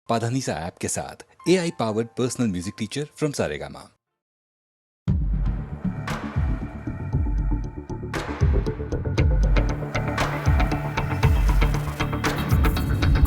Padhanisa app के साथ AI powered personal music teacher from Saregama.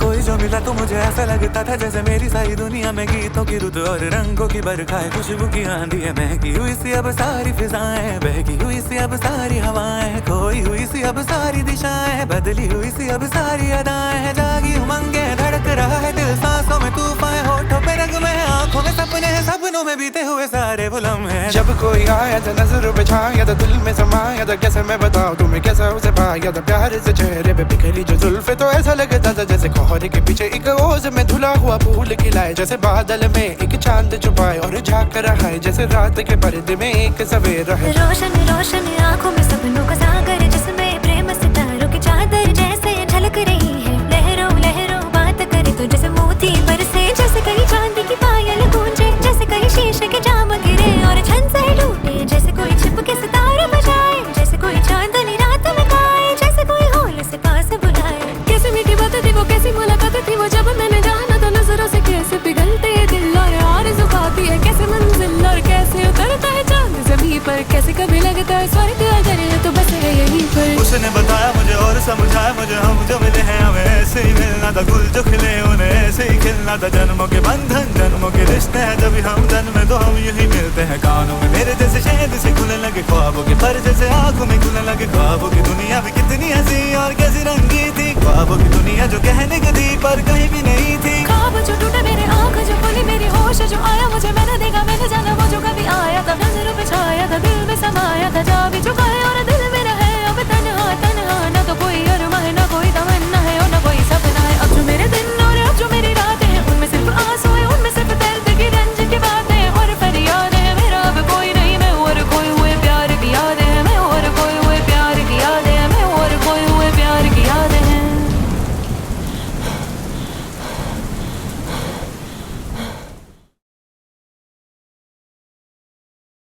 कोई जो मिला तो मुझे ऐसा लगता था जैसे मेरी सारी दुनिया में गीतों की रुत और रंगों की बरखा है, खुशबू की आंधी है, महकी हुई सी अब सारी फिजाएं, बहकी हुई सी अब सारी हवाएं, खोई हुई सी अब सारी दिशाएं, बदली हुई सी अब सारी अदाएं, जागी उमंगे धड़क रहा है दिल, सांसों में तूफान, होठों पे नगमे हैं, आंखों में सपने हैं, सपनों में बीते हुए सारे वो लम्हे हैं। जब कोई आया था नजरों पे छाया था, दिल में समाया था, कैसे मैं बताऊं तुम्हें कैसा उसे पाया था, प्यार से चेहरे पे बिखरी जो जुल्फे, तो ऐसा लगता था जैसे कोहरे के पीछे एक ओस में धुला हुआ फूल खिलाए, जैसे बादल में एक चांद छुपाए और झांक रहा है, जैसे रात के पर्दे में एक सवेरा है। रोशन रोशन आंखों में सपनों का सागर, जिसमें प्रेम सितारों की चादर जैसे झलक रही है, लहरों लहरों बात करे तो जैसे मोती बरसे, जैसे कहीं चांदी की पायल गूंजे, जैसे कहीं शीशे के जाम गिरे और छन से टूटे, जैसे कोई छिप के सितारे बजाए, जैसे कोई चांदनी रात में गाए, जैसे कोई होल से पास बुलाए। कैसे मीठी बात थी वो, कैसी मुलाकात थी वो, जब मैंने जाना तो नजरों से कैसे पिघलते हैं दिल और आरज़ू खाती है कैसे मंजिल, और कैसे उतरता है चांद ज़मीं पर, कैसे कभी लगता है स्वर्ग अगर है तो बस है यहीं पर। उसने बताया मुझे और समझाया मुझे, हम जो मिले हैं हमें ऐसे ही मिलना था, गुल जो खिले उन्हें ऐसे ही खिलना था, जन्मों के बंधन जन्मों के रिश्ते हैं, जब हम जन्म में तो हम यही मिलते हैं। कानों में मेरे जैसे शहद से खुलने लगे ख्वाबों के पर, जैसे आंखों में खुलने लगे ख्वाबों की दुनिया भी कितनी हंसी और कैसी रंगी थी, ख्वाबों की दुनिया जो कहने की थी पर कहीं भी नहीं थी।